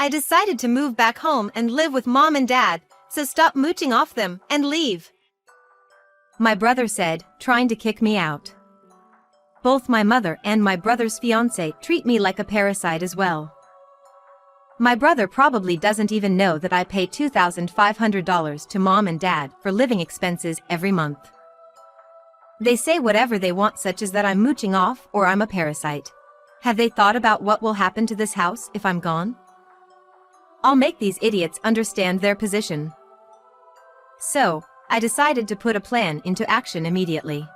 I decided to move back home and live with mom and dad, so stop mooching off them and leave. My brother said, trying to kick me out. Both my mother and my brother's fiancé treat me like a parasite as well. My brother probably doesn't even know that I pay $2,500 to mom and dad for living expenses every month. They say whatever they want, such as that I'm mooching off or I'm a parasite. Have they thought about what will happen to this house if I'm gone? I'll make these idiots understand their position. So, I decided to put a plan into action immediately.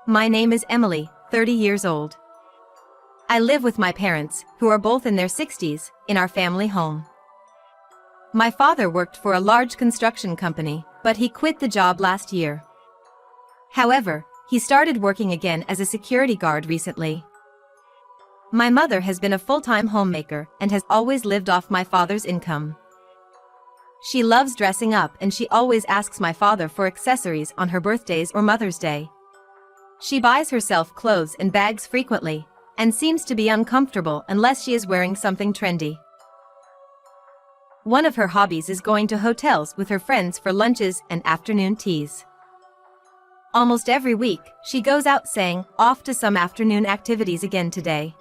My name is Emily, 30 years old. I live with my parents, who are both in their 60s, in our family home. My father worked for a large construction company, but he quit the job last year. However, he started working again as a security guard recently. My mother has been a full-time homemaker and has always lived off my father's income. She loves dressing up and she always asks my father for accessories on her birthdays or Mother's Day. She buys herself clothes and bags frequently, and seems to be uncomfortable unless she is wearing something trendy. One of her hobbies is going to hotels with her friends for lunches and afternoon teas. Almost every week, she goes out saying, "Off to some afternoon activities again today."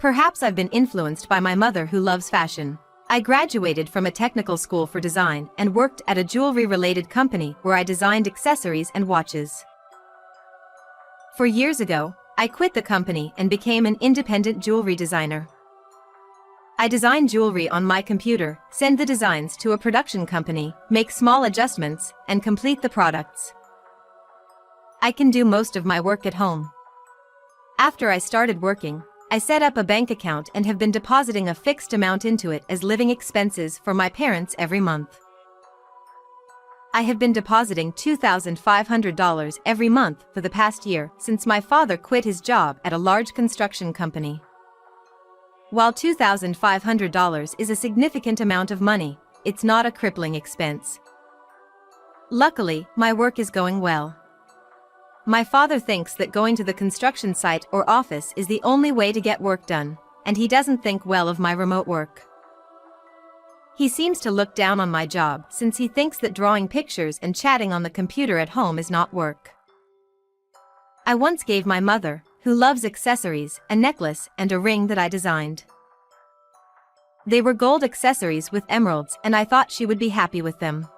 Perhaps I've been influenced by my mother, who loves fashion. I graduated from a technical school for design and worked at a jewelry-related company where I designed accessories and watches. 4 years ago, I quit the company and became an independent jewelry designer. I design jewelry on my computer, send the designs to a production company, make small adjustments, and complete the products. I can do most of my work at home. After I started working, I set up a bank account and have been depositing a fixed amount into it as living expenses for my parents every month. I have been depositing $2,500 every month for the past year since my father quit his job at a large construction company. While $2,500 is a significant amount of money, it's not a crippling expense. Luckily, my work is going well. My father thinks that going to the construction site or office is the only way to get work done, and he doesn't think well of my remote work. He seems to look down on my job since he thinks that drawing pictures and chatting on the computer at home is not work. I once gave my mother, who loves accessories, a necklace and a ring that I designed. They were gold accessories with emeralds, and I thought she would be happy with them.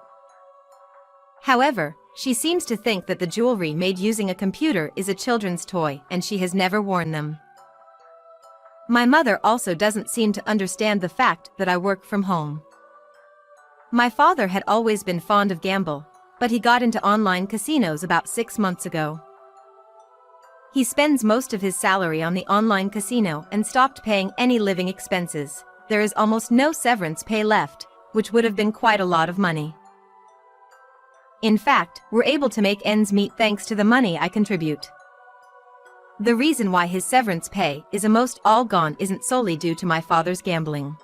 However, she seems to think that the jewelry made using a computer is a children's toy, and she has never worn them. My mother also doesn't seem to understand the fact that I work from home. My father had always been fond of gamble, but he got into online casinos about 6 months ago. He spends most of his salary on the online casino and stopped paying any living expenses. There is almost no severance pay left, which would have been quite a lot of money. In fact, we're able to make ends meet thanks to the money I contribute. The reason why his severance pay is almost all gone isn't solely due to my father's gambling.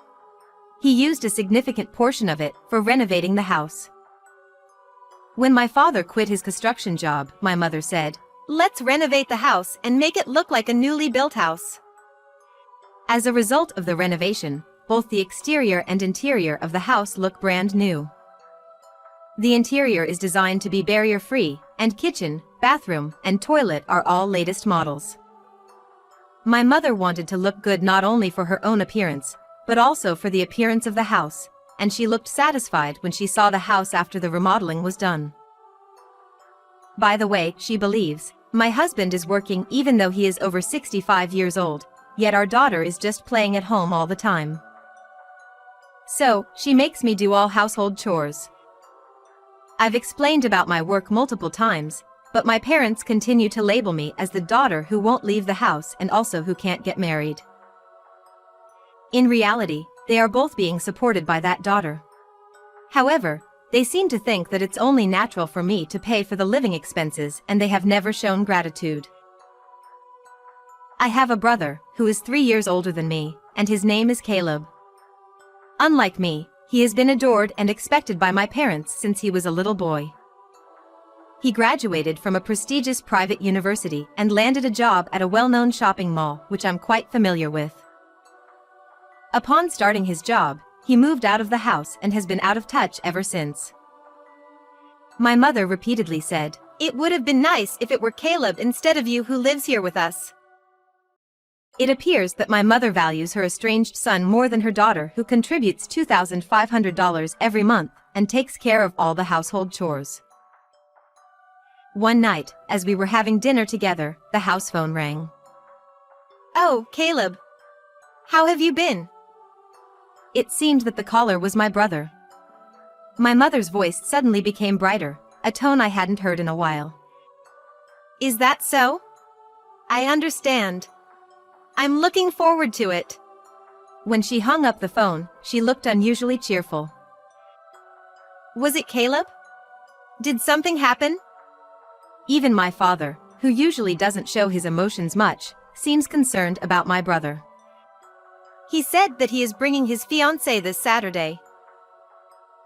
He used a significant portion of it for renovating the house. When my father quit his construction job, my mother said, "Let's renovate the house and make it look like a newly built house." As a result of the renovation, both the exterior and interior of the house look brand new. The interior is designed to be barrier-free, and kitchen, bathroom, and toilet are all latest models. My mother wanted to look good not only for her own appearance, but also for the appearance of the house, and she looked satisfied when she saw the house after the remodeling was done. By the way, she believes, my husband is working even though he is over 65 years old, yet our daughter is just playing at home all the time. So, she makes me do all household chores. I've explained about my work multiple times, but my parents continue to label me as the daughter who won't leave the house and also who can't get married. In reality, they are both being supported by that daughter. However, they seem to think that it's only natural for me to pay for the living expenses, and they have never shown gratitude. I have a brother, who is 3 years older than me, and his name is Caleb. Unlike me, he has been adored and expected by my parents since he was a little boy. He graduated from a prestigious private university and landed a job at a well-known shopping mall, which I'm quite familiar with. Upon starting his job, he moved out of the house and has been out of touch ever since. My mother repeatedly said, "It would have been nice if it were Caleb instead of you who lives here with us." It appears that my mother values her estranged son more than her daughter, who contributes $2,500 every month and takes care of all the household chores. One night, as we were having dinner together, the house phone rang. "Oh, Caleb. How have you been?" It seemed that the caller was my brother. My mother's voice suddenly became brighter, a tone I hadn't heard in a while. "Is that so? I understand. I'm looking forward to it." When she hung up the phone, she looked unusually cheerful. "Was it Caleb? Did something happen?" Even my father, who usually doesn't show his emotions much, seems concerned about my brother. "He said that he is bringing his fiancée this Saturday."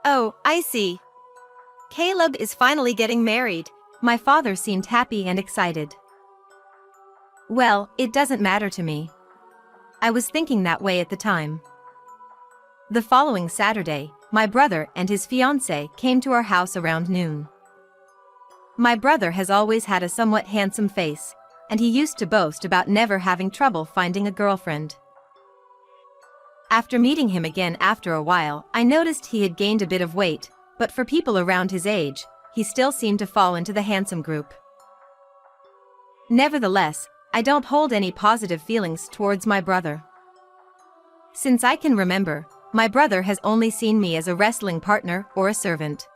"Oh, I see. Caleb is finally getting married." My father seemed happy and excited. Well, it doesn't matter to me. I was thinking that way at the time. The following Saturday, my brother and his fiancée came to our house around noon. My brother has always had a somewhat handsome face, and he used to boast about never having trouble finding a girlfriend. After meeting him again after a while, I noticed he had gained a bit of weight, but for people around his age, he still seemed to fall into the handsome group. Nevertheless, I don't hold any positive feelings towards my brother. Since I can remember, my brother has only seen me as a wrestling partner or a servant.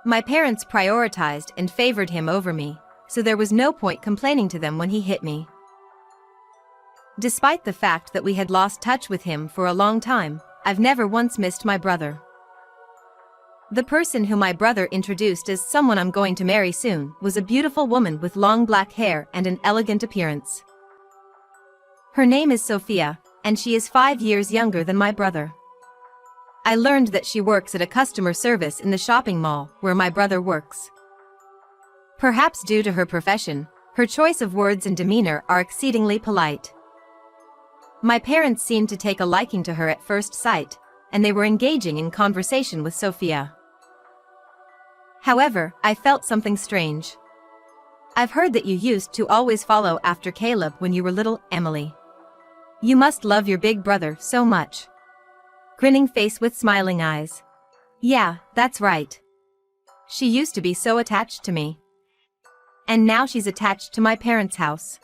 My parents prioritized and favored him over me, so there was no point complaining to them when he hit me. Despite the fact that we had lost touch with him for a long time, I've never once missed my brother. The person who my brother introduced as someone I'm going to marry soon was a beautiful woman with long black hair and an elegant appearance. Her name is Sophia, and she is 5 years younger than my brother. I learned that she works at a customer service in the shopping mall where my brother works. Perhaps due to her profession, her choice of words and demeanor are exceedingly polite. My parents seemed to take a liking to her at first sight, and they were engaging in conversation with Sophia. However, I felt something strange. "I've heard that you used to always follow after Caleb when you were little, Emily. You must love your big brother so much." Grinning face with smiling eyes. "Yeah, that's right. She used to be so attached to me. And now she's attached to my parents' house."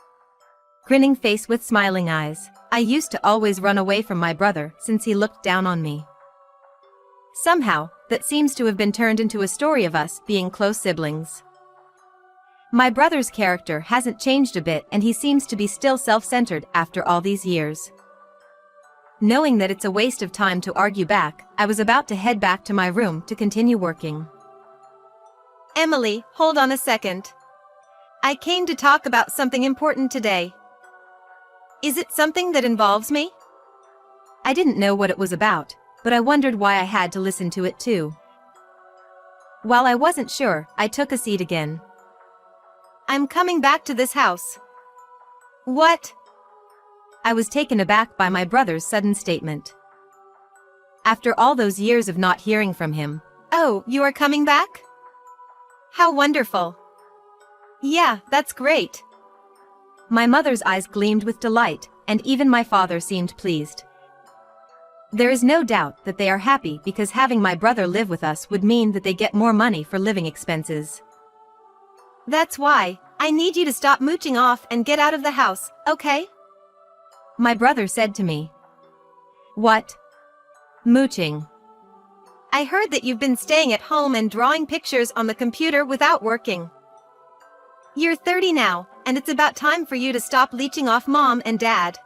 Grinning face with smiling eyes. "I used to always run away from my brother since he looked down on me. Somehow, that seems to have been turned into a story of us being close siblings. My brother's character hasn't changed a bit, and he seems to be still self-centered after all these years." Knowing that it's a waste of time to argue back, I was about to head back to my room to continue working. "Emily, hold on a second. I came to talk about something important today." "Is it something that involves me?" I didn't know what it was about, but I wondered why I had to listen to it too. While I wasn't sure, I took a seat again. "I'm coming back to this house." "What?" I was taken aback by my brother's sudden statement. After all those years of not hearing from him. "Oh, you are coming back? How wonderful." "Yeah, that's great." My mother's eyes gleamed with delight, and even my father seemed pleased. There is no doubt that they are happy because having my brother live with us would mean that they get more money for living expenses. "That's why I need you to stop mooching off and get out of the house, okay?" My brother said to me. "What? Mooching?" "I heard that you've been staying at home and drawing pictures on the computer without working. You're 30 now, and it's about time for you to stop leeching off mom and dad."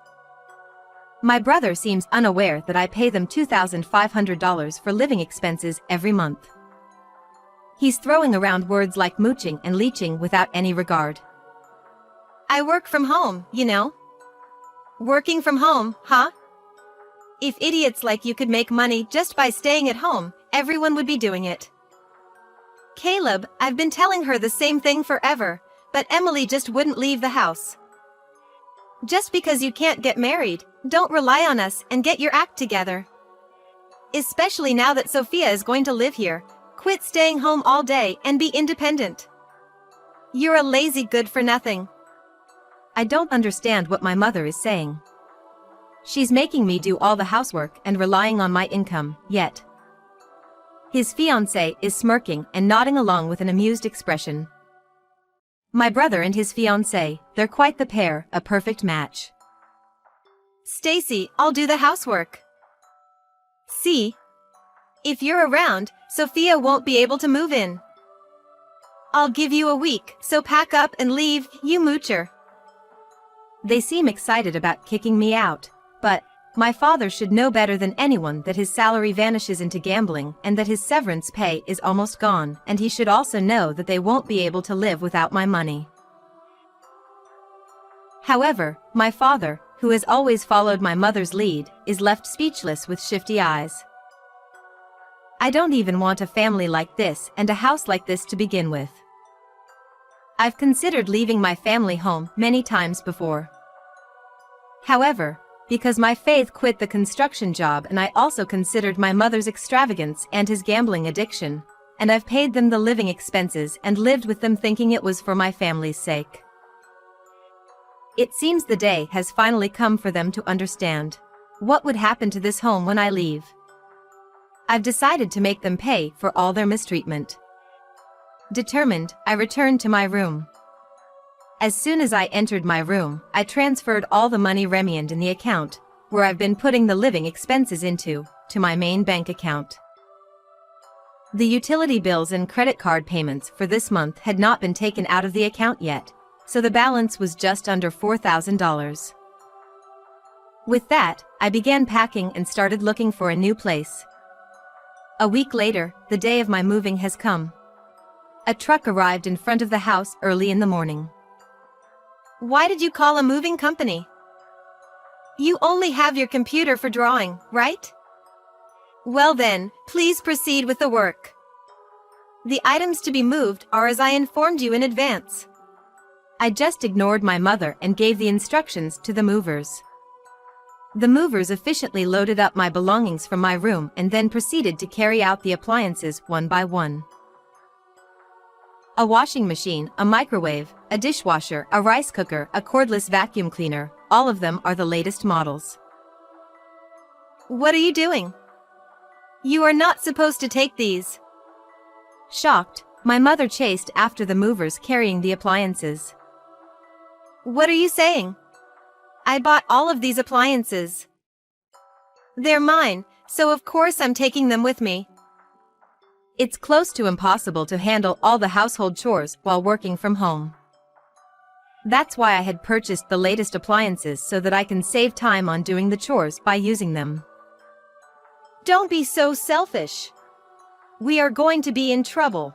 My brother seems unaware that I pay them $2,500 for living expenses every month. He's throwing around words like mooching and leeching without any regard. "I work from home, you know." "Working from home, huh? If idiots like you could make money just by staying at home, everyone would be doing it." "Caleb, I've been telling her the same thing forever, but Emily just wouldn't leave the house." Just because you can't get married, don't rely on us and get your act together. Especially now that Sophia is going to live here. Quit staying home all day and be independent. You're a lazy good-for-nothing. I don't understand what my mother is saying. She's making me do all the housework and relying on my income, yet. His fiancée is smirking and nodding along with an amused expression. My brother and his fiancée, they're quite the pair, a perfect match. Stacy, I'll do the housework. See? If you're around, Sophia won't be able to move in. I'll give you a week, so pack up and leave, you moocher. They seem excited about kicking me out, but my father should know better than anyone that his salary vanishes into gambling and that his severance pay is almost gone, and he should also know that they won't be able to live without my money. However, my father, who has always followed my mother's lead, is left speechless with shifty eyes. I don't even want a family like this and a house like this to begin with. I've considered leaving my family home many times before. However, because my faith quit the construction job and I also considered my mother's extravagance and his gambling addiction, and I've paid them the living expenses and lived with them thinking it was for my family's sake. It seems the day has finally come for them to understand what would happen to this home when I leave. I've decided to make them pay for all their mistreatment. Determined, I returned to my room. As soon as I entered my room, I transferred all the money remained in the account, where I've been putting the living expenses into, to my main bank account. The utility bills and credit card payments for this month had not been taken out of the account yet, so the balance was just under $4,000. With that, I began packing and started looking for a new place. A week later, the day of my moving has come. A truck arrived in front of the house early in the morning. Why did you call a moving company? You only have your computer for drawing, right? Well then, please proceed with the work. The items to be moved are as I informed you in advance. I just ignored my mother and gave the instructions to the movers. The movers efficiently loaded up my belongings from my room and then proceeded to carry out the appliances one by one. A washing machine, a microwave, a dishwasher, a rice cooker, a cordless vacuum cleaner, all of them are the latest models. What are you doing? You are not supposed to take these. Shocked, my mother chased after the movers carrying the appliances. What are you saying? I bought all of these appliances. They're mine, so of course I'm taking them with me. It's close to impossible to handle all the household chores while working from home. That's why I had purchased the latest appliances so that I can save time on doing the chores by using them. Don't be so selfish. We are going to be in trouble.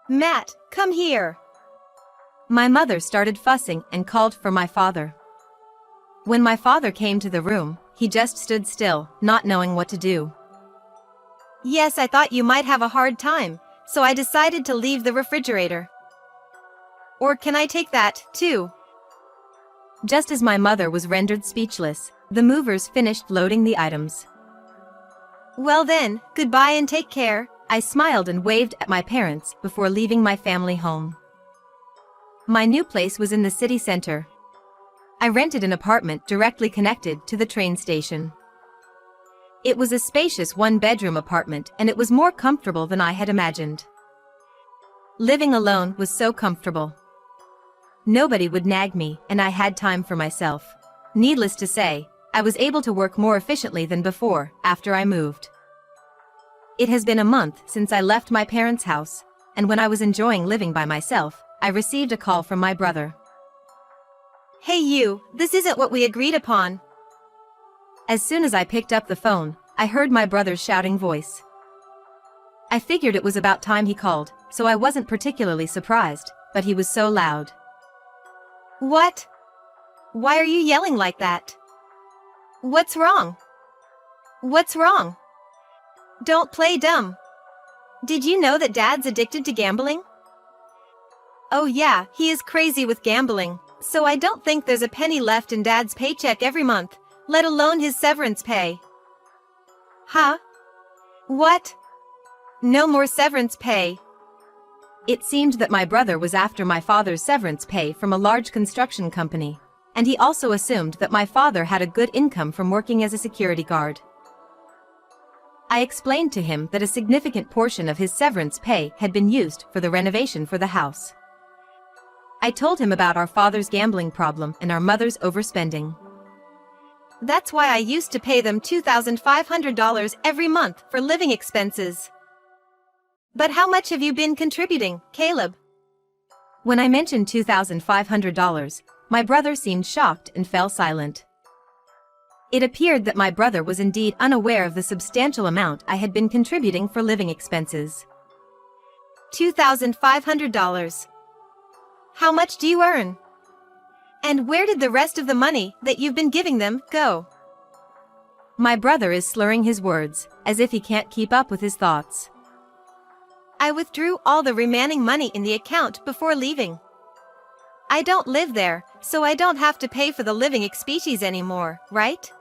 Matt, come here. My mother started fussing and called for my father. When my father came to the room, he just stood still, not knowing what to do. Yes, I thought you might have a hard time, so I decided to leave the refrigerator. Or can I take that, too? Just as my mother was rendered speechless, the movers finished loading the items. Well then, goodbye and take care, I smiled and waved at my parents before leaving my family home. My new place was in the city center. I rented an apartment directly connected to the train station. It was a spacious one-bedroom apartment and it was more comfortable than I had imagined. Living alone was so comfortable. Nobody would nag me and I had time for myself. Needless to say, I was able to work more efficiently than before after I moved. It has been a month since I left my parents' house, and when I was enjoying living by myself, I received a call from my brother. Hey you, this isn't what we agreed upon. As soon as I picked up the phone, I heard my brother's shouting voice. I figured it was about time he called, so I wasn't particularly surprised, but he was so loud. What? Why are you yelling like that? What's wrong? What's wrong? Don't play dumb. Did you know that Dad's addicted to gambling? Oh yeah, he is crazy with gambling, So I don't think there's a penny left in Dad's paycheck every month, let alone his severance pay. Huh? What? No more severance pay. It seemed that my brother was after my father's severance pay from a large construction company, and he also assumed that my father had a good income from working as a security guard. I explained to him that a significant portion of his severance pay had been used for the renovation for the house. I told him about our father's gambling problem and our mother's overspending. That's why I used to pay them $2,500 every month for living expenses. But how much have you been contributing, Caleb? When I mentioned $2,500, my brother seemed shocked and fell silent. It appeared that my brother was indeed unaware of the substantial amount I had been contributing for living expenses. $2,500. How much do you earn? And where did the rest of the money that you've been giving them go? My brother is slurring his words, as if he can't keep up with his thoughts. I withdrew all the remaining money in the account before leaving. I don't live there, so I don't have to pay for the living expenses anymore, right?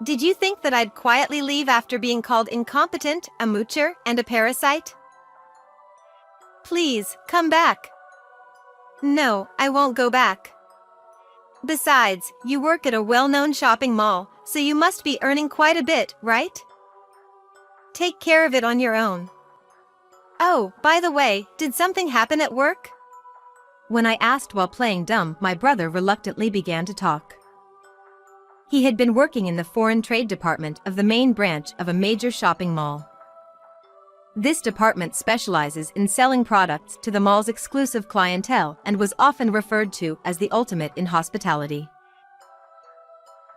Did you think that I'd quietly leave after being called incompetent, a moocher, and a parasite? Please, come back. No, I won't go back. Besides, you work at a well-known shopping mall, so you must be earning quite a bit, right? Take care of it on your own. Oh, by the way, did something happen at work? When I asked while playing dumb, my brother reluctantly began to talk. He had been working in the foreign trade department of the main branch of a major shopping mall. This department specializes in selling products to the mall's exclusive clientele and was often referred to as the ultimate in hospitality.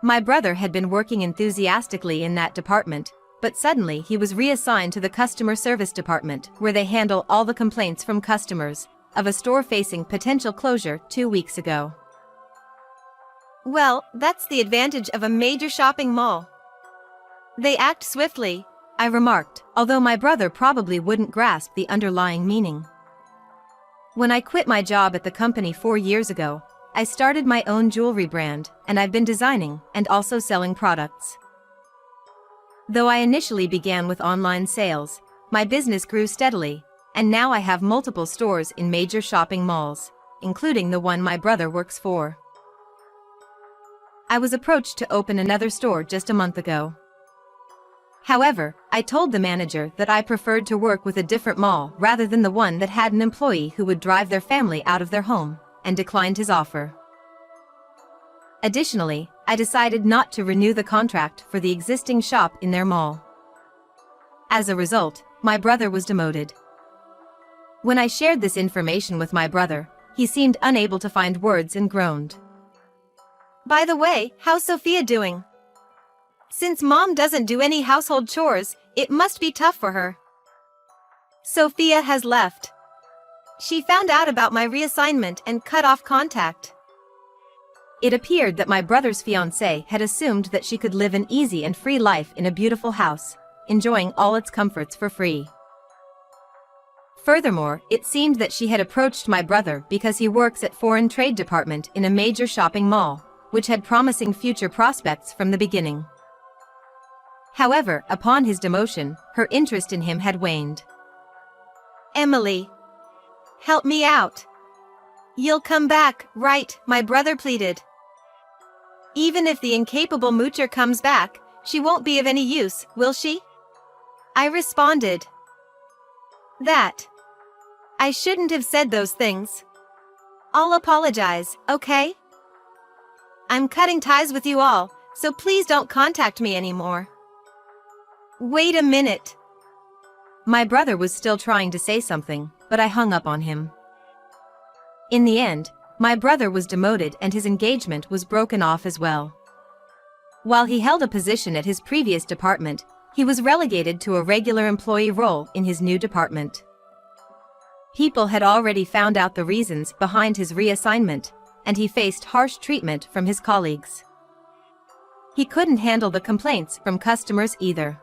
My brother had been working enthusiastically in that department, but suddenly he was reassigned to the customer service department, where they handle all the complaints from customers of a store facing potential closure 2 weeks ago. Well, that's the advantage of a major shopping mall. They act swiftly, I remarked, although my brother probably wouldn't grasp the underlying meaning. When I quit my job at the company 4 years ago, I started my own jewelry brand, and I've been designing and also selling products. Though I initially began with online sales, my business grew steadily, and now I have multiple stores in major shopping malls, including the one my brother works for. I was approached to open another store just a month ago. However, I told the manager that I preferred to work with a different mall rather than the one that had an employee who would drive their family out of their home, and declined his offer. Additionally, I decided not to renew the contract for the existing shop in their mall. As a result, my brother was demoted. When I shared this information with my brother, he seemed unable to find words and groaned. By the way, how's Sophia doing? Since Mom doesn't do any household chores, it must be tough for her. Sophia has left. She found out about my reassignment and cut off contact. It appeared that my brother's fiancée had assumed that she could live an easy and free life in a beautiful house, enjoying all its comforts for free. Furthermore, it seemed that she had approached my brother because he works at foreign trade department in a major shopping mall, which had promising future prospects from the beginning. However, upon his demotion, her interest in him had waned. Emily, help me out. You'll come back, right? My brother pleaded. Even if the incapable moocher comes back, she won't be of any use, will she? I responded. That. I shouldn't have said those things. I'll apologize, okay? I'm cutting ties with you all, so please don't contact me anymore. Wait a minute. My brother was still trying to say something, but I hung up on him. In the end, my brother was demoted and his engagement was broken off as well. While he held a position at his previous department, he was relegated to a regular employee role in his new department. People had already found out the reasons behind his reassignment, and he faced harsh treatment from his colleagues. He couldn't handle the complaints from customers either.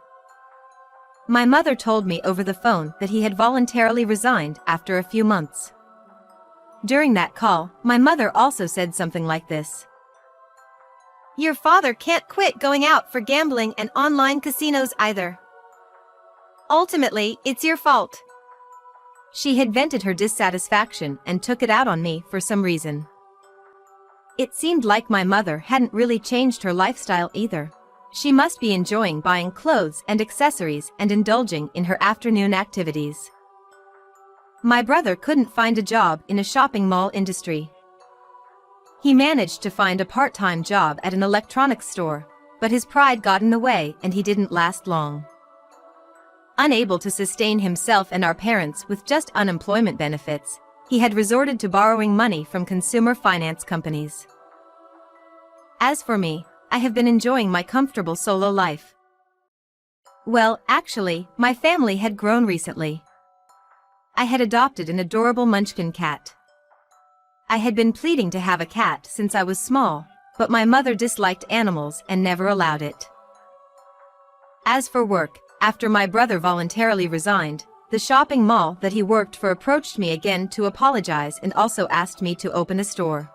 My mother told me over the phone that he had voluntarily resigned after a few months. During that call, my mother also said something like this. Your father can't quit going out for gambling and online casinos either. Ultimately, it's your fault. She had vented her dissatisfaction and took it out on me for some reason. It seemed like my mother hadn't really changed her lifestyle either. She must be enjoying buying clothes and accessories and indulging in her afternoon activities. My brother couldn't find a job in a shopping mall industry. He managed to find a part-time job at an electronics store, but his pride got in the way and he didn't last long. Unable to sustain himself and our parents with just unemployment benefits, he had resorted to borrowing money from consumer finance companies. As for me, I have been enjoying my comfortable solo life. Well, actually, my family had grown recently. I had adopted an adorable munchkin cat. I had been pleading to have a cat since I was small, but my mother disliked animals and never allowed it. As for work, after my brother voluntarily resigned, the shopping mall that he worked for approached me again to apologize and also asked me to open a store.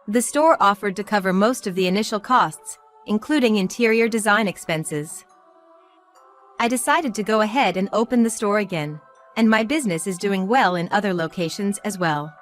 The store offered to cover most of the initial costs, including interior design expenses. I decided to go ahead and open the store again, and my business is doing well in other locations as well.